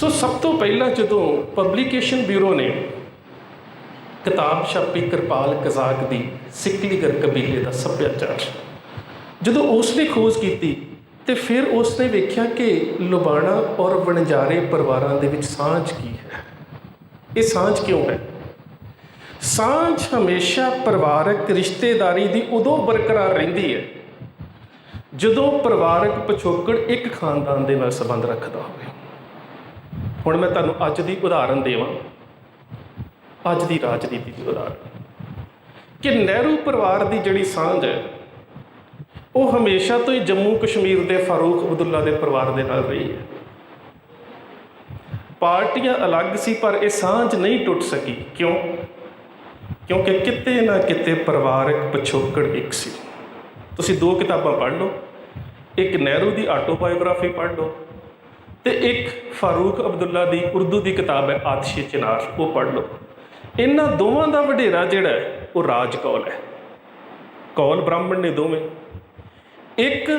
ਸੋ ਸਭ ਤੋਂ ਪਹਿਲਾਂ ਜਦੋਂ ਪਬਲੀਕੇਸ਼ਨ ਬਿਊਰੋ ਨੇ ਕਿਤਾਬ ਛਾਪੀ ਕਿਰਪਾਲ ਕਜ਼ਾਕ ਦੀ ਸਿਕਲੀਗਰ ਕਬੀਲੇ ਦਾ ਸੱਭਿਆਚਾਰ, ਜਦੋਂ ਉਸ ਨੇ ਖੋਜ ਕੀਤੀ ਤੇ ਫਿਰ ਉਸ ਨੇ ਵੇਖਿਆ ਕਿ ਲੁਬਾਣਾ ਔਰ ਵਣਜਾਰੇ ਪਰਿਵਾਰਾਂ ਦੇ ਵਿੱਚ ਸਾਂਝ ਕੀ ਹੈ। ਇਹ ਸਾਂਝ ਕਿਉਂ ਹੈ? ਸਾਂਝ ਹਮੇਸ਼ਾ ਪਰਿਵਾਰਕ ਰਿਸ਼ਤੇਦਾਰੀ ਦੀ ਉਦੋਂ ਬਰਕਰਾਰ ਰਹਿੰਦੀ ਹੈ ਜਦੋਂ ਪਰਿਵਾਰਕ ਪਿਛੋਕੜ ਇੱਕ ਖਾਨਦਾਨ ਦੇ ਨਾਲ ਸੰਬੰਧ ਰੱਖਦਾ ਹੋਵੇ। ਹੁਣ ਮੈਂ ਤੁਹਾਨੂੰ ਅੱਜ ਦੀ ਉਦਾਹਰਨ ਦੇਵਾਂ, ਅੱਜ ਦੀ ਰਾਜਨੀਤੀ ਦੀ ਉਦਾਹਰਨ, ਕਿ ਨਹਿਰੂ ਪਰਿਵਾਰ ਦੀ ਜਿਹੜੀ ਸਾਂਝ ਹੈ ਉਹ ਹਮੇਸ਼ਾ ਤੋਂ ਹੀ ਜੰਮੂ ਕਸ਼ਮੀਰ ਦੇ ਫਾਰੂਕ ਅਬਦੁੱਲਾ ਦੇ ਪਰਿਵਾਰ ਦੇ ਨਾਲ ਰਹੀ ਹੈ। ਪਾਰਟੀਆਂ ਅਲੱਗ ਸੀ ਪਰ ਇਹ ਸਾਂਝ ਨਹੀਂ ਟੁੱਟ ਸਕੀ। ਕਿਉਂ? ਕਿਉਂਕਿ ਕਿਤੇ ਨਾ ਕਿਤੇ ਪਰਿਵਾਰਕ ਪਿਛੋਕੜ ਇੱਕ ਸੀ। ਤੁਸੀਂ ਦੋ ਕਿਤਾਬਾਂ ਪੜ੍ਹ ਲਓ, ਇੱਕ ਨਹਿਰੂ ਦੀ ਆਟੋਬਾਇਓਗ੍ਰਾਫੀ ਪੜ੍ਹ ਲਓ ਤੇ ਇੱਕ ਫਾਰੂਕ ਅਬਦੁੱਲਾ ਦੀ ਉਰਦੂ ਦੀ ਕਿਤਾਬ ਹੈ ਆਤਸ਼ੇ ਚਿਨਾਰ, ਉਹ ਪੜ੍ਹ ਲਓ। ਇਹਨਾਂ ਦੋਵਾਂ ਦਾ ਵਡੇਰਾ ਜਿਹੜਾ ਹੈ ਉਹ ਰਾਜ ਕੌਲ ਹੈ। ਕੌਲ ਬ੍ਰਾਹਮਣ ਨੇ ਦੋਵੇਂ। ਇੱਕ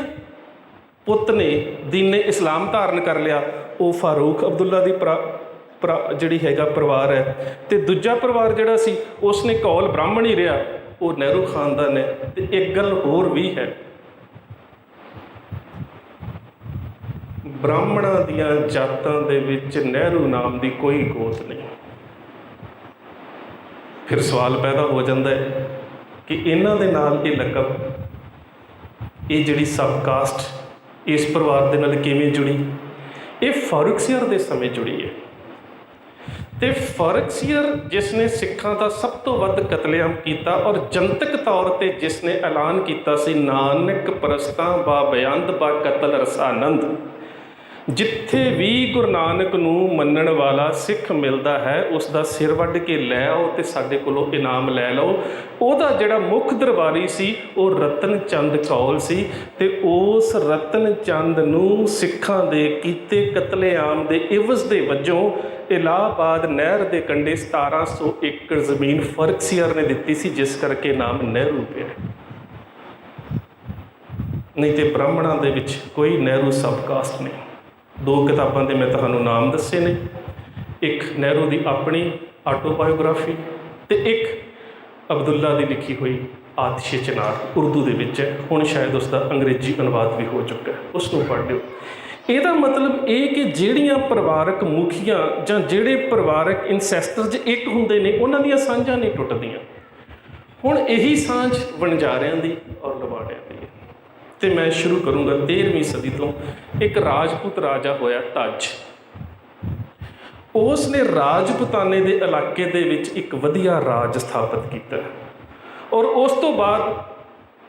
ਪੁੱਤ ਨੇ ਦੀਨੇ ਇਸਲਾਮ ਧਾਰਨ ਕਰ ਲਿਆ, ਉਹ ਫਾਰੂਕ ਅਬਦੁੱਲਾ ਦੀ ਜਿਹੜੀ ਹੈਗਾ ਪਰਿਵਾਰ ਹੈ, ਤੇ ਦੂਜਾ ਪਰਿਵਾਰ ਜਿਹੜਾ ਸੀ ਉਸਨੇ ਕੌਲ ਬ੍ਰਾਹਮਣ ਹੀ ਰਿਹਾ, ਉਹ ਨਹਿਰੂ ਖਾਨਦਾਨ ਹੈ। ਤੇ ਇੱਕ ਗੱਲ ਹੋਰ ਵੀ ਹੈ, ਬ੍ਰਾਹਮਣਾਂ ਦੀਆਂ ਜਾਤਾਂ ਦੇ ਵਿੱਚ ਨਹਿਰੂ ਨਾਮ ਦੀ ਕੋਈ ਗੋਤ ਨਹੀਂ। ਫਿਰ ਸਵਾਲ ਪੈਦਾ ਹੋ ਜਾਂਦਾ ਹੈ ਕਿ ਇਹਨਾਂ ਦੇ ਨਾਲ ਇਹ ਲਕਬ, ਇਹ ਜਿਹੜੀ ਸਬ ਕਾਸਟ ਇਸ ਪਰਿਵਾਰ ਦੇ ਨਾਲ ਕਿਵੇਂ ਜੁੜੀ? ਇਹ ਫਾਰੂਕਸੀਅਰ ਦੇ ਸਮੇਂ ਜੁੜੀ ਹੈ। ਤੇ ਫਾਰੂਕਸੀਅਰ ਜਿਸ ਨੇ ਸਿੱਖਾਂ ਦਾ ਸਭ ਤੋਂ ਵੱਧ ਕਤਲੇਆਮ ਕੀਤਾ ਔਰ ਜਨਤਕ ਤੌਰ 'ਤੇ ਜਿਸ ਨੇ ਐਲਾਨ ਕੀਤਾ ਸੀ, ਨਾਨਕ ਪ੍ਰਸਤਾਂ ਬਾ ਬੇਅੰਤ ਬਾ ਕਤਲ ਰਸਾਨੰਦ, ਜਿੱਥੇ ਵੀ ਗੁਰੂ ਨਾਨਕ ਨੂੰ ਮੰਨਣ ਵਾਲਾ ਸਿੱਖ ਮਿਲਦਾ ਹੈ ਉਸ ਦਾ ਸਿਰ ਵੱਢ ਕੇ ਲੈ ਆਓ ਤੇ ਸਾਡੇ ਕੋਲੋਂ ਇਨਾਮ ਲੈ ਲਓ। ਉਹਦਾ ਜਿਹੜਾ ਮੁੱਖ ਦਰਬਾਰੀ ਸੀ ਉਹ ਰਤਨ ਚੰਦ ਕੌਲ ਸੀ, ਤੇ ਉਸ ਰਤਨ ਚੰਦ ਨੂੰ ਸਿੱਖਾਂ ਦੇ ਕੀਤੇ ਕਤਲੇਆਮ ਦੇ ਇਵਜ਼ ਦੇ ਵਜੋਂ ਇਲਾਹਾਬਾਦ ਨਹਿਰ ਦੇ ਕੰਢੇ 1700 ਏਕੜ ਜ਼ਮੀਨ ਫਾਰੂਕਸੀਅਰ ਨੇ ਦਿੱਤੀ ਸੀ, ਜਿਸ ਕਰਕੇ ਨਾਮ ਨਹਿਰੂ ਪਿਆ। ਨਹੀਂ ਤੇ ਬ੍ਰਾਹਮਣਾਂ ਦੇ ਵਿੱਚ ਕੋਈ ਨਹਿਰੂ ਸਬ ਕਾਸਟ ਨਹੀਂ। ਦੋ ਕਿਤਾਬਾਂ ਦੇ ਮੈਂ ਤੁਹਾਨੂੰ ਨਾਮ ਦੱਸੇ ਨੇ, ਇੱਕ ਨਹਿਰੂ ਦੀ ਆਪਣੀ ਆਟੋਬਾਇਓਗ੍ਰਾਫੀ ਤੇ ਇੱਕ ਅਬਦੁੱਲਾ ਦੀ ਲਿਖੀ ਹੋਈ ਆਤਸ਼ੇ ਚਿਨਾਰ, ਉਰਦੂ ਦੇ ਵਿੱਚ ਹੈ। ਹੁਣ ਸ਼ਾਇਦ ਉਸ ਦਾ ਅੰਗਰੇਜ਼ੀ ਅਨੁਵਾਦ ਵੀ ਹੋ ਚੁੱਕਾ ਹੈ, ਉਸ ਨੂੰ ਪੜ੍ਹ ਲਿਓ। ਇਹਦਾ ਮਤਲਬ ਇਹ ਕਿ ਜਿਹੜੀਆਂ ਪਰਿਵਾਰਕ ਮੁਖੀਆਂ ਜਾਂ ਜਿਹੜੇ ਪਰਿਵਾਰਕ ਇਨਸੈਸਟਰਜ਼ ਇੱਕ ਹੁੰਦੇ ਨੇ, ਉਹਨਾਂ ਦੀਆਂ ਸਾਂਝਾਂ ਨਹੀਂ ਟੁੱਟਦੀਆਂ। ਹੁਣ ਇਹੀ ਸਾਂਝ ਵਣਜਾਰਿਆਂ ਦੀ ਔਰ ਲੁਬਾਣਿਆਂ ਦੀ ਹੈ। ਤੇ ਮੈਂ ਸ਼ੁਰੂ ਕਰੂੰਗਾ 13ਵੀਂ ਸਦੀ ਤੋਂ। ਇੱਕ ਰਾਜਪੂਤ ਰਾਜਾ ਹੋਇਆ ਤਜ। ਉਸ ਨੇ ਰਾਜਪੂਤਾਨੇ ਦੇ ਇਲਾਕੇ ਦੇ ਵਿੱਚ ਇੱਕ ਵਧੀਆ ਰਾਜ ਸਥਾਪਿਤ ਕੀਤਾ ਔਰ ਉਸ ਤੋਂ ਬਾਅਦ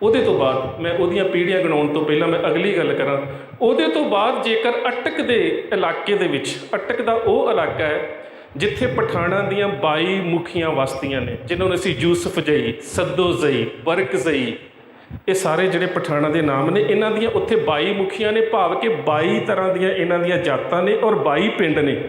ਉਹਦੇ ਤੋਂ ਬਾਅਦ ਮੈਂ ਉਹਦੀਆਂ ਪੀੜ੍ਹੀਆਂ ਗਿਣਾਉਣ ਤੋਂ ਪਹਿਲਾਂ ਮੈਂ ਅਗਲੀ ਗੱਲ ਕਰਾਂ। ਉਹਦੇ ਤੋਂ ਬਾਅਦ ਜੇਕਰ ਅਟਕ ਦੇ ਇਲਾਕੇ ਦੇ ਵਿੱਚ, ਅਟਕ ਦਾ ਉਹ ਇਲਾਕਾ ਹੈ ਜਿੱਥੇ ਪਠਾਣਾਂ ਦੀਆਂ 22 ਮੁਖੀਆਂ ਵਸਦੀਆਂ ਨੇ, ਜਿਨ੍ਹਾਂ ਨੂੰ ਅਸੀਂ ਯੂਸਫ ਜਈ, ਸੱਦੋ ਜ਼ਈ, ਬਰਕ ਜ਼ਈ, ਇਹ ਸਾਰੇ ਜਿਹੜੇ ਪਠਾਣਾਂ ਦੇ ਨਾਮ ਨੇ, ਇਹਨਾਂ ਦੀਆਂ ਉੱਥੇ 22 ਮੁਖੀਆਂ ਨੇ, ਭਾਵ ਕਿ 22 ਤਰ੍ਹਾਂ ਦੀਆਂ ਇਹਨਾਂ ਦੀਆਂ ਜਾਤਾਂ ਨੇ ਔਰ 22 ਪਿੰਡ ਨੇ।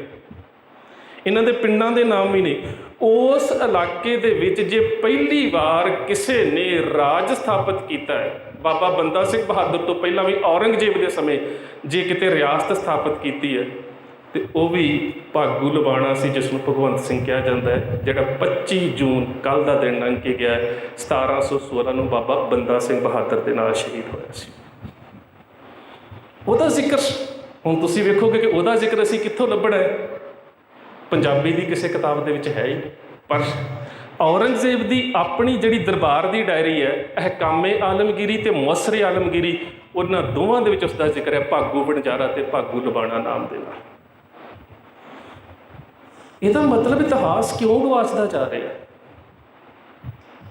ਇਹਨਾਂ ਦੇ ਪਿੰਡਾਂ ਦੇ ਨਾਮ ਵੀ ਨੇ। ਉਸ ਇਲਾਕੇ ਦੇ ਵਿੱਚ ਜੇ ਪਹਿਲੀ ਵਾਰ ਕਿਸੇ ਨੇ ਰਾਜ ਸਥਾਪਿਤ ਕੀਤਾ ਹੈ, ਬਾਬਾ ਬੰਦਾ ਸਿੰਘ ਬਹਾਦਰ ਤੋਂ ਪਹਿਲਾਂ ਵੀ ਔਰੰਗਜ਼ੇਬ ਦੇ ਸਮੇਂ ਜੇ ਕਿਤੇ ਰਿਆਸਤ ਸਥਾਪਿਤ ਕੀਤੀ ਹੈ, ਤੇ ਉਹ ਵੀ ਭਾਗੂ ਲੁਬਾਣਾ ਸੀ, ਜਿਸ ਨੂੰ ਭਗਵੰਤ ਸਿੰਘ ਕਿਹਾ ਜਾਂਦਾ ਹੈ, ਜਿਹੜਾ 25 ਜੂਨ ਕੱਲ੍ਹ ਦਾ ਦਿਨ ਲੰਘ ਕੇ ਗਿਆ 1716 ਨੂੰ ਬਾਬਾ ਬੰਦਾ ਸਿੰਘ ਬਹਾਦਰ ਦੇ ਨਾਲ ਸ਼ਹੀਦ ਹੋਇਆ ਸੀ। ਉਹਦਾ ਜ਼ਿਕਰ ਹੁਣ ਤੁਸੀਂ ਵੇਖੋਗੇ ਕਿ ਉਹਦਾ ਜ਼ਿਕਰ ਅਸੀਂ ਕਿੱਥੋਂ ਲੱਭਣਾ ਹੈ? ਪੰਜਾਬੀ ਦੀ ਕਿਸੇ ਕਿਤਾਬ ਦੇ ਵਿੱਚ ਹੈ ਹੀ ਨਹੀਂ। ਪਰ ਔਰੰਗਜ਼ੇਬ ਦੀ ਆਪਣੀ ਜਿਹੜੀ ਦਰਬਾਰ ਦੀ ਡਾਇਰੀ ਹੈ, ਅਹਿਕਾਮੇ ਆਲਮਗੀਰੀ ਤੇ ਮੁਅੱਸਰੇ ਆਲਮਗੀਰੀ, ਉਹਨਾਂ ਦੋਵਾਂ ਦੇ ਵਿੱਚ ਉਸ ਦਾ ਜ਼ਿਕਰ ਹੈ, ਭਾਗੂ ਵਣਜਾਰਾ ਤੇ ਭਾਗੂ ਲੁਬਾਣਾ ਨਾਮ ਦੇ ਨਾਲ। ਇਹਦਾ ਮਤਲਬ ਇਤਿਹਾਸ ਕਿਉਂ ਗਵਾਚਦਾ ਜਾ ਰਿਹਾ ਹੈ?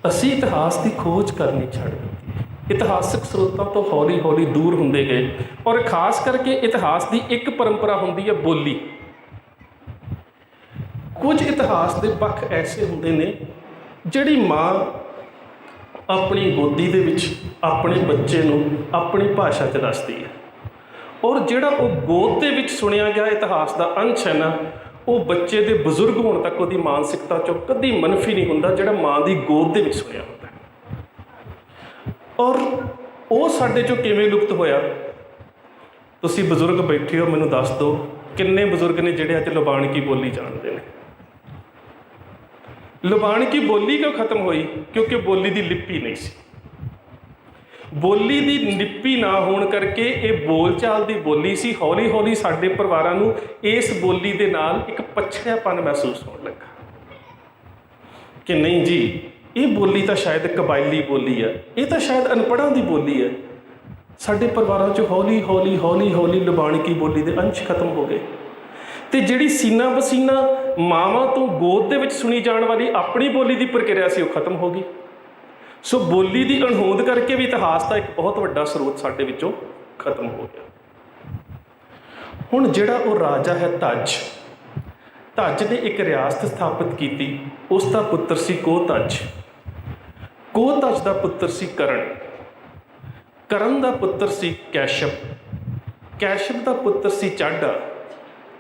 ਅਸੀਂ ਇਤਿਹਾਸ ਦੀ ਖੋਜ ਕਰਨੀ ਛੱਡ ਦਿੱਤੀ। ਇਤਿਹਾਸਕ ਸਰੋਤਾਂ ਤੋਂ ਹੌਲੀ ਹੌਲੀ ਦੂਰ ਹੁੰਦੇ ਗਏ ਔਰ ਖਾਸ ਕਰਕੇ ਇਤਿਹਾਸ ਦੀ ਇੱਕ ਪਰੰਪਰਾ ਹੁੰਦੀ ਹੈ ਬੋਲੀ। ਕੁਝ ਇਤਿਹਾਸ ਦੇ ਪੱਖ ਐਸੇ ਹੁੰਦੇ ਨੇ ਜਿਹੜੀ ਮਾਂ ਆਪਣੀ ਗੋਦੀ ਦੇ ਵਿੱਚ ਆਪਣੇ ਬੱਚੇ ਨੂੰ ਆਪਣੀ ਭਾਸ਼ਾ 'ਚ ਦੱਸਦੀ ਹੈ, ਔਰ ਜਿਹੜਾ ਉਹ ਗੋਦ ਦੇ ਵਿੱਚ ਸੁਣਿਆ ਗਿਆ ਇਤਿਹਾਸ ਦਾ ਅੰਸ਼ ਹੈ ਨਾ, ਉਹ ਬੱਚੇ ਦੇ ਬਜ਼ੁਰਗ ਹੋਣ ਤੱਕ ਉਹਦੀ ਮਾਨਸਿਕਤਾ 'ਚੋਂ ਕਦੀ ਮਨਫੀ ਨਹੀਂ ਹੁੰਦਾ, ਜਿਹੜਾ ਮਾਂ ਦੀ ਗੋਦ ਦੇ ਵਿੱਚ ਸੁਣਿਆ ਹੁੰਦਾ। ਔਰ ਉਹ ਸਾਡੇ 'ਚੋਂ ਕਿਵੇਂ ਲੁਪਤ ਹੋਇਆ? ਤੁਸੀਂ ਬਜ਼ੁਰਗ ਬੈਠੇ ਹੋ, ਮੈਨੂੰ ਦੱਸ ਦਿਓ ਕਿੰਨੇ ਬਜ਼ੁਰਗ ਨੇ ਜਿਹੜੇ ਅੱਜ ਲੁਬਾਣਕੀ ਬੋਲੀ ਜਾਣਦੇ ਨੇ। ਲੁਬਾਣਕੀ ਬੋਲੀ ਕਿਉਂ ਖਤਮ ਹੋਈ? ਕਿਉਂਕਿ ਬੋਲੀ ਦੀ ਲਿਪੀ ਨਹੀਂ ਸੀ। ਬੋਲੀ ਦੀ ਲਿਪੀ ਨਾ ਹੋਣ ਕਰਕੇ ਇਹ ਬੋਲਚਾਲ ਦੀ ਬੋਲੀ ਸੀ। ਹੌਲੀ ਹੌਲੀ ਸਾਡੇ ਪਰਿਵਾਰਾਂ ਨੂੰ ਇਸ ਬੋਲੀ ਦੇ ਨਾਲ ਇੱਕ ਪਛੜਿਆਪਨ ਮਹਿਸੂਸ ਹੋਣ ਲੱਗਾ ਕਿ ਨਹੀਂ ਜੀ, ਇਹ ਬੋਲੀ ਤਾਂ ਸ਼ਾਇਦ ਕਬਾਇਲੀ ਬੋਲੀ ਹੈ, ਇਹ ਤਾਂ ਸ਼ਾਇਦ ਅਨਪੜ੍ਹਾਂ ਦੀ ਬੋਲੀ ਹੈ। ਸਾਡੇ ਪਰਿਵਾਰਾਂ 'ਚ ਹੌਲੀ ਹੌਲੀ ਹੌਲੀ ਹੌਲੀ ਲੁਬਾਣਕੀ ਬੋਲੀ ਦੇ ਅੰਸ਼ ਖਤਮ ਹੋ ਗਏ ਅਤੇ ਜਿਹੜੀ ਸੀਨਾ ਬਸੀਨਾ ਮਾਵਾਂ ਤੋਂ ਗੋਦ ਦੇ ਵਿੱਚ ਸੁਣੀ ਜਾਣ ਵਾਲੀ ਆਪਣੀ ਬੋਲੀ ਦੀ ਪ੍ਰਕਿਰਿਆ ਸੀ, ਉਹ ਖਤਮ ਹੋ ਗਈ। ਸੋ ਬੋਲੀ ਦੀ ਅਣਹੋਂਦ ਕਰਕੇ ਵੀ ਇਤਿਹਾਸ ਦਾ ਇੱਕ ਬਹੁਤ ਵੱਡਾ ਸਰੋਤ ਸਾਡੇ ਵਿੱਚੋਂ ਖਤਮ ਹੋ ਗਿਆ। ਹੁਣ ਜਿਹੜਾ ਉਹ ਰਾਜਾ ਹੈ ਧੱਜ, ਧੱਜ ਨੇ ਇੱਕ ਰਿਆਸਤ ਸਥਾਪਿਤ ਕੀਤੀ। ਉਸ ਦਾ ਪੁੱਤਰ ਸੀ ਕੋਹਤੱਜ। ਕੋਹਤੱਜ ਦਾ ਪੁੱਤਰ ਸੀ ਕਰਨ। ਕਰਨ ਦਾ ਪੁੱਤਰ ਸੀ ਕੈਸ਼ਪ। ਕੈਸ਼ਪ ਦਾ ਪੁੱਤਰ ਸੀ ਚਾਡਾ।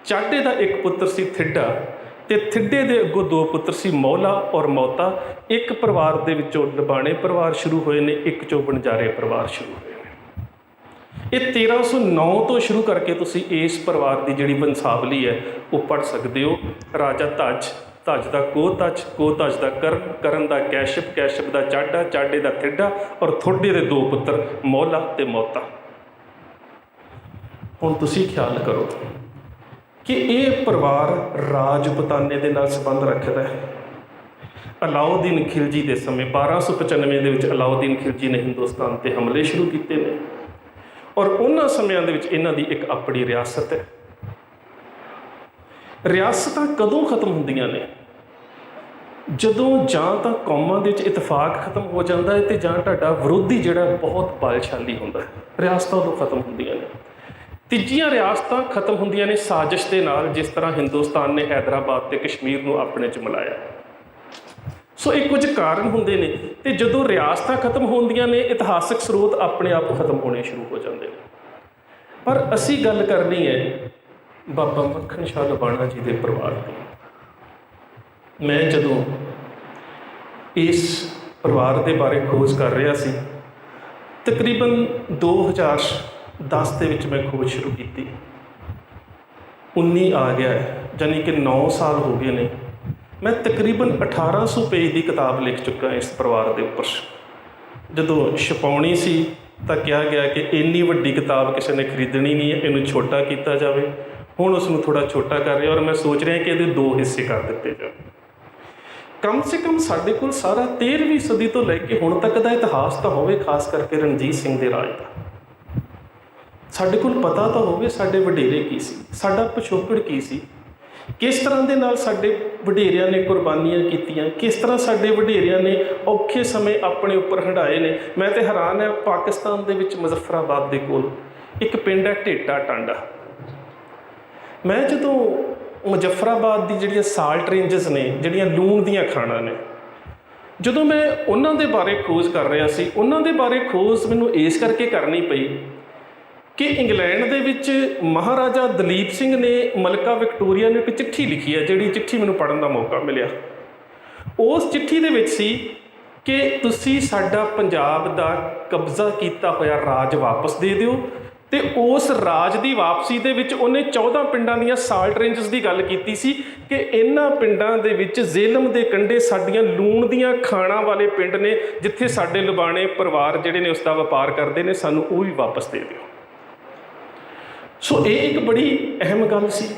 ਚਾਡੇ ਦਾ ਇੱਕ ਪੁੱਤਰ ਸੀ ਥਿੱਡਾ ਅਤੇ ਥਿੱਡੇ ਦੇ ਅੱਗੋਂ ਦੋ ਪੁੱਤਰ ਸੀ ਮੌਲਾ ਔਰ ਮੌਤਾ। ਇੱਕ ਪਰਿਵਾਰ ਦੇ ਵਿੱਚੋਂ ਲਬਾਣੇ ਪਰਿਵਾਰ ਸ਼ੁਰੂ ਹੋਏ ਨੇ, ਇੱਕ 'ਚੋਂ ਵਣਜਾਰੇ ਪਰਿਵਾਰ ਸ਼ੁਰੂ ਹੋਏ ਨੇ। ਇਹ 1309 ਤੋਂ ਸ਼ੁਰੂ ਕਰਕੇ ਤੁਸੀਂ ਇਸ ਪਰਿਵਾਰ ਦੀ ਜਿਹੜੀ ਵੰਸ਼ਾਵਲੀ ਹੈ ਉਹ ਪੜ੍ਹ ਸਕਦੇ ਹੋ। ਰਾਜਾ ਧੱਜ, ਧੱਜ ਦਾ ਕੋਹਤੱਜ, ਕੋਹਤੱਜ ਦਾ ਕਰਨ, ਕਰਨ ਦਾ ਕੈਸ਼ਪ, ਕੈਸ਼ਪ ਦਾ ਚਾਡਾ, ਚਾਡੇ ਦਾ ਥਿੱਡਾ ਔਰ ਥੋਡੇ ਦੇ ਦੋ ਪੁੱਤਰ ਮੌਲਾ ਅਤੇ ਮੌਤਾ। ਹੁਣ ਤੁਸੀਂ ਖਿਆਲ ਕਰੋ ਕਿ ਇਹ ਪਰਿਵਾਰ ਰਾਜਪੁਤਾਨੇ ਦੇ ਨਾਲ ਸੰਬੰਧ ਰੱਖਦਾ ਹੈ। ਅਲਾਉਦੀਨ ਖਿਲਜੀ ਦੇ ਸਮੇਂ 1295 ਦੇ ਵਿੱਚ ਅਲਾਉਦੀਨ ਖਿਲਜੀ ਨੇ ਹਿੰਦੁਸਤਾਨ 'ਤੇ ਹਮਲੇ ਸ਼ੁਰੂ ਕੀਤੇ ਨੇ ਔਰ ਉਹਨਾਂ ਸਮਿਆਂ ਦੇ ਵਿੱਚ ਇਹਨਾਂ ਦੀ ਇੱਕ ਆਪਣੀ ਰਿਆਸਤ ਹੈ। ਰਿਆਸਤਾਂ ਕਦੋਂ ਖਤਮ ਹੁੰਦੀਆਂ ਨੇ? ਜਦੋਂ ਜਾਂ ਤਾਂ ਕੌਮਾਂ ਦੇ ਵਿੱਚ ਇਤਫਾਕ ਖਤਮ ਹੋ ਜਾਂਦਾ ਹੈ ਅਤੇ ਜਾਂ ਤੁਹਾਡਾ ਵਿਰੋਧੀ ਜਿਹੜਾ ਬਹੁਤ ਬਲਸ਼ਾਲੀ ਹੁੰਦਾ ਹੈ। ਰਿਆਸਤਾਂ ਉਦੋਂ ਖਤਮ ਹੁੰਦੀਆਂ ਨੇ। ਤੀਜੀਆਂ ਰਿਆਸਤਾਂ ਖਤਮ ਹੁੰਦੀਆਂ ਨੇ ਸਾਜ਼ਿਸ਼ ਦੇ ਨਾਲ, ਜਿਸ ਤਰ੍ਹਾਂ ਹਿੰਦੁਸਤਾਨ ਨੇ ਹੈਦਰਾਬਾਦ ਅਤੇ ਕਸ਼ਮੀਰ ਨੂੰ ਆਪਣੇ 'ਚ ਮਿਲਾਇਆ। ਸੋ ਇਹ ਕੁਝ ਕਾਰਨ ਹੁੰਦੇ ਨੇ ਅਤੇ ਜਦੋਂ ਰਿਆਸਤਾਂ ਖਤਮ ਹੁੰਦੀਆਂ ਨੇ ਇਤਿਹਾਸਕ ਸਰੋਤ ਆਪਣੇ ਆਪ ਖਤਮ ਹੋਣੇ ਸ਼ੁਰੂ ਹੋ ਜਾਂਦੇ ਨੇ। ਪਰ ਅਸੀਂ ਗੱਲ ਕਰਨੀ ਹੈ ਬਾਬਾ ਮੱਖਣ ਸ਼ਾਹ ਲਬਾਣਾ ਜੀ ਦੇ ਪਰਿਵਾਰ ਦੀ। ਮੈਂ ਜਦੋਂ ਇਸ ਪਰਿਵਾਰ ਦੇ ਬਾਰੇ ਖੋਜ ਕਰ ਰਿਹਾ ਸੀ, ਤਕਰੀਬਨ 2010 ਦੇ ਵਿੱਚ ਮੈਂ ਖੋਜ ਸ਼ੁਰੂ ਕੀਤੀ। 19 ਆ ਗਿਆ ਹੈ, ਯਾਨੀ ਕਿ 9 ਸਾਲ ਹੋ ਗਏ ਨੇ। ਮੈਂ ਤਕਰੀਬਨ 1800 ਪੇਜ ਦੀ ਕਿਤਾਬ ਲਿਖ ਚੁੱਕਾ ਇਸ ਪਰਿਵਾਰ ਦੇ ਉੱਪਰ। ਜਦੋਂ ਛਪਾਉਣੀ ਸੀ ਤਾਂ ਕਿਹਾ ਗਿਆ ਕਿ ਇੰਨੀ ਵੱਡੀ ਕਿਤਾਬ ਕਿਸੇ ਨੇ ਖਰੀਦਣੀ ਨਹੀਂ ਹੈ, ਇਹਨੂੰ ਛੋਟਾ ਕੀਤਾ ਜਾਵੇ। ਹੁਣ ਉਸ ਨੂੰ ਥੋੜ੍ਹਾ ਛੋਟਾ ਕਰ ਰਿਹਾ ਔਰ ਮੈਂ ਸੋਚ ਰਿਹਾ ਕਿ ਇਹਦੇ 2 ਹਿੱਸੇ ਕਰ ਦਿੱਤੇ ਜਾਣ। ਕਮ ਸੇ ਕਮ ਸਾਡੇ ਕੋਲ ਸਾਰਾ 13ਵੀਂ ਸਦੀ ਤੋਂ ਲੈ ਕੇ ਹੁਣ ਤੱਕ ਦਾ ਇਤਿਹਾਸ ਤਾਂ ਹੋਵੇ, ਖਾਸ ਕਰਕੇ ਰਣਜੀਤ ਸਿੰਘ ਦੇ ਰਾਜ ਦਾ। ਸਾਡੇ ਕੋਲ ਪਤਾ ਤਾਂ ਹੋਵੇ ਸਾਡੇ ਵਡੇਰੇ ਕੀ ਸੀ, ਸਾਡਾ ਪਿਛੋਕੜ ਕੀ ਸੀ, ਕਿਸ ਤਰ੍ਹਾਂ ਦੇ ਨਾਲ ਸਾਡੇ ਵਡੇਰਿਆਂ ਨੇ ਕੁਰਬਾਨੀਆਂ ਕੀਤੀਆਂ, ਕਿਸ ਤਰ੍ਹਾਂ ਸਾਡੇ ਵਡੇਰਿਆਂ ਨੇ ਔਖੇ ਸਮੇਂ ਆਪਣੇ ਉੱਪਰ ਹੰਢਾਏ ਨੇ। ਮੈਂ ਤਾਂ ਹੈਰਾਨ ਹੈ, ਪਾਕਿਸਤਾਨ ਦੇ ਵਿੱਚ ਮੁਜ਼ੱਫਰਾਬਾਦ ਦੇ ਕੋਲ ਇੱਕ ਪਿੰਡ ਹੈ ਢੇਟਾ ਟਾਂਡਾ। ਮੈਂ ਜਦੋਂ ਮੁਜ਼ੱਫਰਾਬਾਦ ਦੀ ਜਿਹੜੀਆਂ ਸਾਲਟ ਰੇਂਜਸ ਨੇ, ਜਿਹੜੀਆਂ ਲੂਣ ਦੀਆਂ ਖਾਣਾਂ ਨੇ, ਜਦੋਂ ਮੈਂ ਉਹਨਾਂ ਦੇ ਬਾਰੇ ਖੋਜ ਕਰ ਰਿਹਾ ਸੀ, ਉਹਨਾਂ ਦੇ ਬਾਰੇ ਖੋਜ ਮੈਨੂੰ ਇਸ ਕਰਕੇ ਕਰਨੀ ਪਈ ਕਿ ਇੰਗਲੈਂਡ ਦੇ ਵਿੱਚ ਮਹਾਰਾਜਾ ਦਲੀਪ ਸਿੰਘ ਨੇ ਮਲਕਾ ਵਿਕਟੋਰੀਆ ਨੂੰ ਇੱਕ ਚਿੱਠੀ ਲਿਖੀ ਹੈ, ਜਿਹੜੀ ਚਿੱਠੀ ਮੈਨੂੰ ਪੜ੍ਹਨ ਦਾ ਮੌਕਾ ਮਿਲਿਆ। ਉਸ ਚਿੱਠੀ ਦੇ ਵਿੱਚ ਸੀ ਕਿ ਤੁਸੀਂ ਸਾਡਾ ਪੰਜਾਬ ਦਾ ਕਬਜ਼ਾ ਕੀਤਾ ਹੋਇਆ ਰਾਜ ਵਾਪਸ ਦੇ ਦਿਓ। ਅਤੇ ਉਸ ਰਾਜ ਦੀ ਵਾਪਸੀ ਦੇ ਵਿੱਚ ਉਹਨੇ 14 ਪਿੰਡਾਂ ਦੀਆਂ ਸਾਲਟ ਰੇਂਜਸ ਦੀ ਗੱਲ ਕੀਤੀ ਸੀ ਕਿ ਇਹਨਾਂ ਪਿੰਡਾਂ ਦੇ ਵਿੱਚ ਜ਼ੇਲਮ ਦੇ ਕੰਢੇ ਸਾਡੀਆਂ ਲੂਣ ਦੀਆਂ ਖਾਣਾਂ ਵਾਲੇ ਪਿੰਡ ਨੇ, ਜਿੱਥੇ ਸਾਡੇ ਲਬਾਣੇ ਪਰਿਵਾਰ ਜਿਹੜੇ ਨੇ ਉਸ ਦਾ ਵਪਾਰ ਕਰਦੇ ਨੇ, ਸਾਨੂੰ ਉਹ ਵੀ ਵਾਪਸ ਦੇ ਦਿਓ। ਸੋ ਇਹ ਇੱਕ ਬੜੀ ਅਹਿਮ ਗੱਲ ਸੀ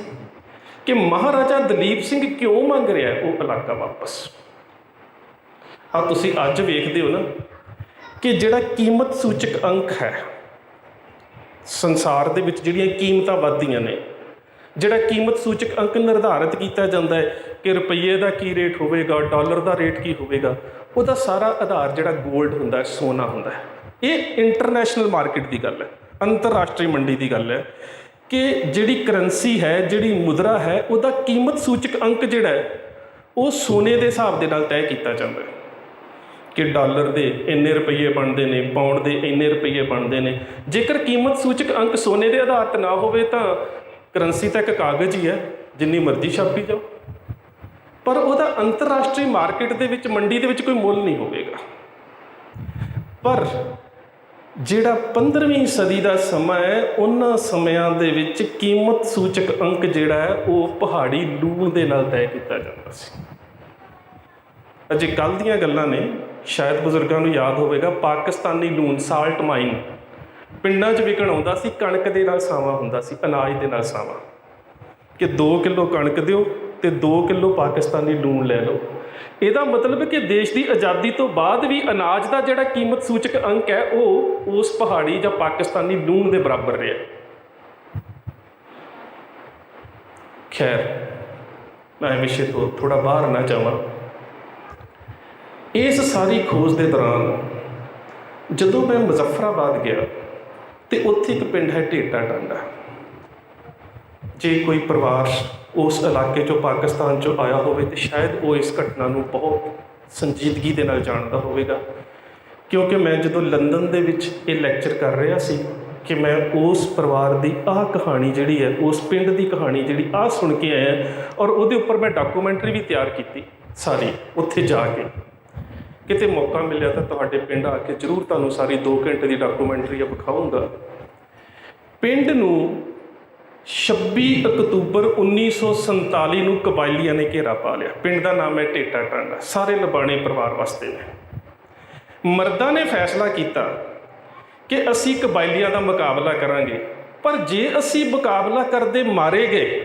ਕਿ ਮਹਾਰਾਜਾ ਦਲੀਪ ਸਿੰਘ ਕਿਉਂ ਮੰਗ ਰਿਹਾ ਉਹ ਇਲਾਕਾ ਵਾਪਸ। ਹਾਂ, ਤੁਸੀਂ ਅੱਜ ਵੇਖਦੇ ਹੋ ਨਾ ਕਿ ਜਿਹੜਾ ਕੀਮਤ ਸੂਚਕ ਅੰਕ ਹੈ ਸੰਸਾਰ ਦੇ ਵਿੱਚ, ਜਿਹੜੀਆਂ ਕੀਮਤਾਂ ਵੱਧਦੀਆਂ ਨੇ, ਜਿਹੜਾ ਕੀਮਤ ਸੂਚਕ ਅੰਕ ਨਿਰਧਾਰਿਤ ਕੀਤਾ ਜਾਂਦਾ ਹੈ ਕਿ ਰੁਪਈਏ ਦਾ ਕੀ ਰੇਟ ਹੋਵੇਗਾ, ਡਾਲਰ ਦਾ ਰੇਟ ਕੀ ਹੋਵੇਗਾ, ਉਹਦਾ ਸਾਰਾ ਆਧਾਰ ਜਿਹੜਾ ਗੋਲਡ ਹੁੰਦਾ ਹੈ, ਸੋਨਾ ਹੁੰਦਾ ਹੈ। ਇਹ ਇੰਟਰਨੈਸ਼ਨਲ ਮਾਰਕੀਟ ਦੀ ਗੱਲ ਹੈ, ਅੰਤਰਰਾਸ਼ਟਰੀ ਮੰਡੀ ਦੀ ਗੱਲ ਹੈ ਕਿ ਜਿਹੜੀ ਕਰੰਸੀ ਹੈ, ਜਿਹੜੀ ਮੁਦਰਾ ਹੈ, ਉਹਦਾ ਕੀਮਤ ਸੂਚਕ ਅੰਕ ਜਿਹੜਾ ਹੈ ਉਹ ਸੋਨੇ ਦੇ ਹਿਸਾਬ ਦੇ ਨਾਲ ਤੈਅ ਕੀਤਾ ਜਾਂਦਾ ਹੈ ਕਿ ਡਾਲਰ ਦੇ ਇੰਨੇ ਰੁਪਈਏ ਬਣਦੇ ਨੇ, ਪਾਉਂਡ ਦੇ ਇੰਨੇ ਰੁਪਈਏ ਬਣਦੇ ਨੇ। ਜੇਕਰ ਕੀਮਤ ਸੂਚਕ ਅੰਕ ਸੋਨੇ ਦੇ ਆਧਾਰ 'ਤੇ ਨਾ ਹੋਵੇ ਤਾਂ ਕਰੰਸੀ ਤਾਂ ਇੱਕ ਕਾਗਜ਼ ਹੀ ਹੈ, ਜਿੰਨੀ ਮਰਜ਼ੀ ਛਾਪੀ ਜਾਓ, ਪਰ ਉਹਦਾ ਅੰਤਰਰਾਸ਼ਟਰੀ ਮਾਰਕੀਟ ਦੇ ਵਿੱਚ, ਮੰਡੀ ਦੇ ਵਿੱਚ ਕੋਈ ਮੁੱਲ ਨਹੀਂ ਹੋਵੇਗਾ। ਪਰ ਜਿਹੜਾ 15ਵੀਂ ਸਦੀ ਦਾ ਸਮਾਂ ਹੈ, ਉਹਨਾਂ ਸਮਿਆਂ ਦੇ ਵਿੱਚ ਕੀਮਤ ਸੂਚਕ ਅੰਕ ਜਿਹੜਾ ਹੈ ਉਹ ਪਹਾੜੀ ਲੂਣ ਦੇ ਨਾਲ ਤੈਅ ਕੀਤਾ ਜਾਂਦਾ ਸੀ। ਅਜੇ ਕੱਲ੍ਹ ਦੀਆਂ ਗੱਲਾਂ ਨੇ, ਸ਼ਾਇਦ ਬਜ਼ੁਰਗਾਂ ਨੂੰ ਯਾਦ ਹੋਵੇਗਾ, ਪਾਕਿਸਤਾਨੀ ਲੂਣ ਸਾਲਟ ਮਾਈਨ ਪਿੰਡਾਂ 'ਚ ਵਿਕਣ ਆਉਂਦਾ ਸੀ। ਕਣਕ ਦੇ ਨਾਲ ਸਾਵਾਂ ਹੁੰਦਾ ਸੀ, ਅਨਾਜ ਦੇ ਨਾਲ ਸਾਵਾਂ, ਕਿ 2 ਕਿਲੋ ਕਣਕ ਦਿਓ ਅਤੇ 2 ਕਿਲੋ ਪਾਕਿਸਤਾਨੀ ਲੂਣ ਲੈ ਲਓ। ਇਹਦਾ ਮਤਲਬ ਕਿ ਦੇਸ਼ ਦੀ ਆਜ਼ਾਦੀ ਤੋਂ ਬਾਅਦ ਵੀ ਅਨਾਜ ਦਾ ਜਿਹੜਾ ਕੀਮਤ ਸੂਚਕ ਅੰਕ ਹੈ ਉਹ ਉਸ ਪਹਾੜੀ ਜਾਂ ਪਾਕਿਸਤਾਨੀ ਲੂਣ ਦੇ ਬਰਾਬਰ ਰਿਹਾ। ਖੈਰ, ਮੈਂ ਵਿਸ਼ੇ ਤੋਂ ਥੋੜ੍ਹਾ ਬਾਹਰ ਨਾ ਜਾਵਾਂ। ਇਸ ਸਾਰੀ ਖੋਜ ਦੇ ਦੌਰਾਨ ਜਦੋਂ ਮੈਂ ਮੁਜ਼ੱਫਰਾਬਾਦ ਗਿਆ ਅਤੇ ਉੱਥੇ ਇੱਕ ਪਿੰਡ ਹੈ ਢੇਟਾ ਟਾਂਡਾ। ਜੇ ਕੋਈ ਪਰਿਵਾਰ ਉਸ ਇਲਾਕੇ 'ਚੋਂ, ਪਾਕਿਸਤਾਨ 'ਚੋਂ ਆਇਆ ਹੋਵੇ ਤਾਂ ਸ਼ਾਇਦ ਉਹ ਇਸ ਘਟਨਾ ਨੂੰ ਬਹੁਤ ਸੰਜੀਦਗੀ ਦੇ ਨਾਲ ਜਾਣਦਾ ਹੋਵੇਗਾ, ਕਿਉਂਕਿ ਮੈਂ ਜਦੋਂ ਲੰਦਨ ਦੇ ਵਿੱਚ ਇਹ ਲੈਕਚਰ ਕਰ ਰਿਹਾ ਸੀ ਕਿ ਮੈਂ ਉਸ ਪਰਿਵਾਰ ਦੀ ਆਹ ਕਹਾਣੀ ਜਿਹੜੀ ਹੈ, ਉਸ ਪਿੰਡ ਦੀ ਕਹਾਣੀ ਜਿਹੜੀ ਆਹ ਸੁਣ ਕੇ ਆਇਆ, ਔਰ ਉਹਦੇ ਉੱਪਰ ਮੈਂ ਡਾਕੂਮੈਂਟਰੀ ਵੀ ਤਿਆਰ ਕੀਤੀ ਸਾਰੀ। ਉੱਥੇ ਜਾ ਕੇ ਕਿਤੇ ਮੌਕਾ ਮਿਲਿਆ ਤਾਂ ਤੁਹਾਡੇ ਪਿੰਡ ਆ ਕੇ ਜ਼ਰੂਰ ਤੁਹਾਨੂੰ ਸਾਰੀ 2 ਘੰਟੇ ਦੀ ਡਾਕੂਮੈਂਟਰੀ ਵਿਖਾਊਂਗਾ। ਪਿੰਡ ਨੂੰ 26 ਅਕਤੂਬਰ 1947 ਨੂੰ ਕਬਾਇਲੀਆਂ ਨੇ ਘੇਰਾ ਪਾ ਲਿਆ। ਪਿੰਡ ਦਾ ਨਾਮ ਹੈ ਢੇਟਾ ਟਾਂਡਾ। ਸਾਰੇ ਲਬਾਣੇ ਪਰਿਵਾਰ ਵਸਦੇ ਨੇ। ਮਰਦਾਂ ਨੇ ਫੈਸਲਾ ਕੀਤਾ ਕਿ ਅਸੀਂ ਕਬਾਇਲੀਆਂ ਦਾ ਮੁਕਾਬਲਾ ਕਰਾਂਗੇ, ਪਰ ਜੇ ਅਸੀਂ ਮੁਕਾਬਲਾ ਕਰਦੇ ਮਾਰੇ ਗਏ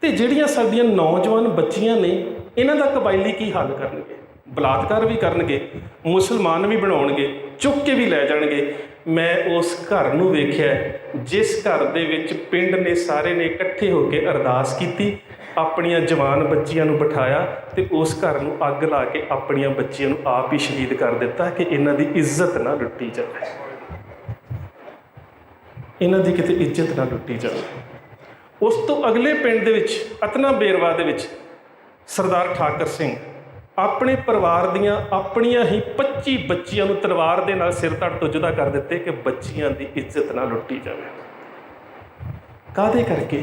ਤਾਂ ਜਿਹੜੀਆਂ ਸਾਡੀਆਂ ਨੌਜਵਾਨ ਬੱਚੀਆਂ ਨੇ, ਇਹਨਾਂ ਦਾ ਕਬਾਇਲੀ ਕੀ ਹੱਲ ਕਰਨਗੇ? ਬਲਾਤਕਾਰ ਵੀ ਕਰਨਗੇ, ਮੁਸਲਮਾਨ ਵੀ ਬਣਾਉਣਗੇ, ਚੁੱਕ ਕੇ ਵੀ ਲੈ ਜਾਣਗੇ। ਮੈਂ ਉਸ ਘਰ ਨੂੰ ਵੇਖਿਆ ਜਿਸ ਘਰ ਦੇ ਵਿੱਚ ਪਿੰਡ ਨੇ ਸਾਰੇ ਨੇ ਇਕੱਠੇ ਹੋ ਕੇ ਅਰਦਾਸ ਕੀਤੀ, ਆਪਣੀਆਂ ਜਵਾਨ ਬੱਚੀਆਂ ਨੂੰ ਬਿਠਾਇਆ ਅਤੇ ਉਸ ਘਰ ਨੂੰ ਅੱਗ ਲਾ ਕੇ ਆਪਣੀਆਂ ਬੱਚੀਆਂ ਨੂੰ ਆਪ ਹੀ ਸ਼ਹੀਦ ਕਰ ਦਿੱਤਾ ਕਿ ਇਹਨਾਂ ਦੀ ਇੱਜ਼ਤ ਨਾ ਲੁੱਟੀ ਜਾਵੇ, ਇਹਨਾਂ ਦੀ ਕਿਤੇ ਇੱਜ਼ਤ ਨਾ ਲੁੱਟੀ ਜਾਵੇ। ਉਸ ਤੋਂ ਅਗਲੇ ਪਿੰਡ ਦੇ ਵਿੱਚ, ਅਤਨਾ ਬੇਰਵਾ ਦੇ ਵਿੱਚ, ਸਰਦਾਰ ਠਾਕਰ ਸਿੰਘ ਆਪਣੇ ਪਰਿਵਾਰ ਦੀਆਂ ਆਪਣੀਆਂ ਹੀ 25 ਬੱਚੀਆਂ ਨੂੰ ਤਲਵਾਰ ਦੇ ਨਾਲ ਸਿਰ ਧੜ ਤੋਂ ਜੁਦਾ ਕਰ ਦਿੱਤੇ ਕਿ ਬੱਚੀਆਂ ਦੀ ਇੱਜ਼ਤ ਨਾ ਲੁੱਟੀ ਜਾਵੇ। ਕਾਹਦੇ ਕਰਕੇ?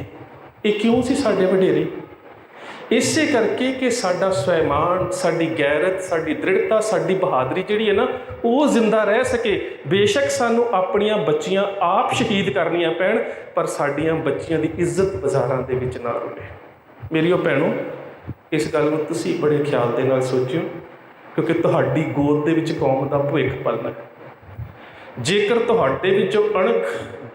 ਇਹ ਕਿਉਂ ਸੀ ਸਾਡੇ ਵਡੇਰੇ? ਇਸੇ ਕਰਕੇ ਕਿ ਸਾਡਾ ਸਵੈਮਾਨ, ਸਾਡੀ ਗੈਰਤ, ਸਾਡੀ ਦ੍ਰਿੜਤਾ, ਸਾਡੀ ਬਹਾਦਰੀ ਜਿਹੜੀ ਹੈ ਨਾ, ਉਹ ਜ਼ਿੰਦਾ ਰਹਿ ਸਕੇ। ਬੇਸ਼ੱਕ ਸਾਨੂੰ ਆਪਣੀਆਂ ਬੱਚੀਆਂ ਆਪ ਸ਼ਹੀਦ ਕਰਨੀਆਂ ਪੈਣ, ਪਰ ਸਾਡੀਆਂ ਬੱਚੀਆਂ ਦੀ ਇੱਜ਼ਤ ਬਾਜ਼ਾਰਾਂ ਦੇ ਵਿੱਚ ਨਾ ਰੁਲੇ। ਮੇਰੀਓ ਭੈਣੋ, ਇਸ ਗੱਲ ਨੂੰ ਤੁਸੀਂ ਬੜੇ ਖਿਆਲ ਦੇ ਨਾਲ ਸੋਚਿਓ, ਕਿਉਂਕਿ ਤੁਹਾਡੀ ਗੋਦ ਦੇ ਵਿੱਚ ਕੌਮ ਦਾ ਭਵਿੱਖ ਪਲਣਾ ਹੈ। ਜੇਕਰ ਤੁਹਾਡੇ ਵਿੱਚੋਂ ਅਣਖ,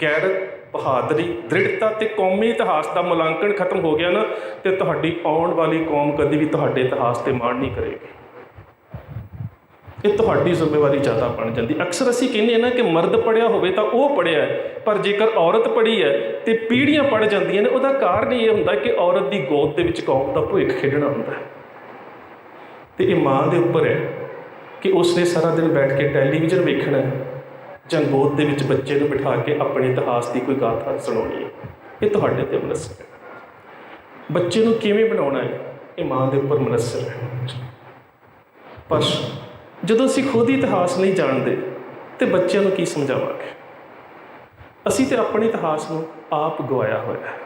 ਗੈਰਤ, ਬਹਾਦਰੀ, ਦ੍ਰਿੜਤਾ ਅਤੇ ਕੌਮੀ ਇਤਿਹਾਸ ਦਾ ਮੁਲਾਂਕਣ ਖਤਮ ਹੋ ਗਿਆ ਨਾ, ਅਤੇ ਤੁਹਾਡੀ ਆਉਣ ਵਾਲੀ ਕੌਮ ਕਦੇ ਵੀ ਤੁਹਾਡੇ ਇਤਿਹਾਸ 'ਤੇ ਮਾਣ ਨਹੀਂ ਕਰੇਗੀ। ਇਹ ਤੁਹਾਡੀ ਜ਼ਿੰਮੇਵਾਰੀ ਜ਼ਿਆਦਾ ਬਣ ਜਾਂਦੀ। ਅਕਸਰ ਅਸੀਂ ਕਹਿੰਦੇ ਹਾਂ ਨਾ ਕਿ ਮਰਦ ਪੜ੍ਹਿਆ ਹੋਵੇ ਤਾਂ ਉਹ ਪੜ੍ਹਿਆ, ਪਰ ਜੇਕਰ ਔਰਤ ਪੜ੍ਹੀ ਹੈ ਅਤੇ ਪੀੜ੍ਹੀਆਂ ਪੜ੍ਹ ਜਾਂਦੀਆਂ ਨੇ, ਉਹਦਾ ਕਾਰਨ ਇਹ ਹੁੰਦਾ ਕਿ ਔਰਤ ਦੀ ਗੋਦ ਦੇ ਵਿੱਚ ਕੌਮ ਦਾ ਭਵਿੱਖ ਖੇਡਣਾ ਹੁੰਦਾ ਹੈ। ਅਤੇ ਇਹ ਮਾਂ ਦੇ ਉੱਪਰ ਹੈ ਕਿ ਉਸਨੇ ਸਾਰਾ ਦਿਨ ਬੈਠ ਕੇ ਟੈਲੀਵਿਜ਼ਨ ਵੇਖਣਾ ਹੈ ਜਾਂ ਗੋਦ ਦੇ ਵਿੱਚ ਬੱਚੇ ਨੂੰ ਬਿਠਾ ਕੇ ਆਪਣੇ ਇਤਿਹਾਸ ਦੀ ਕੋਈ ਗਾਥਾ ਸੁਣਾਉਣੀ ਹੈ। ਇਹ ਤੁਹਾਡੇ 'ਤੇ ਮੁਨੱਸਰ ਹੈ। ਬੱਚੇ ਨੂੰ ਕਿਵੇਂ ਬਣਾਉਣਾ ਹੈ, ਇਹ ਮਾਂ ਦੇ ਉੱਪਰ ਮੁਨੱਸਰ ਹੈ। ਪਰ ਜਦੋਂ ਅਸੀਂ ਖੁਦ ਹੀ ਇਤਿਹਾਸ ਨਹੀਂ ਜਾਣਦੇ ਤਾਂ ਬੱਚਿਆਂ ਨੂੰ ਕੀ ਸਮਝਾਵਾਂਗੇ? ਅਸੀਂ ਤਾਂ ਆਪਣੇ ਇਤਿਹਾਸ ਨੂੰ ਆਪ ਗਵਾਇਆ ਹੋਇਆ ਹੈ।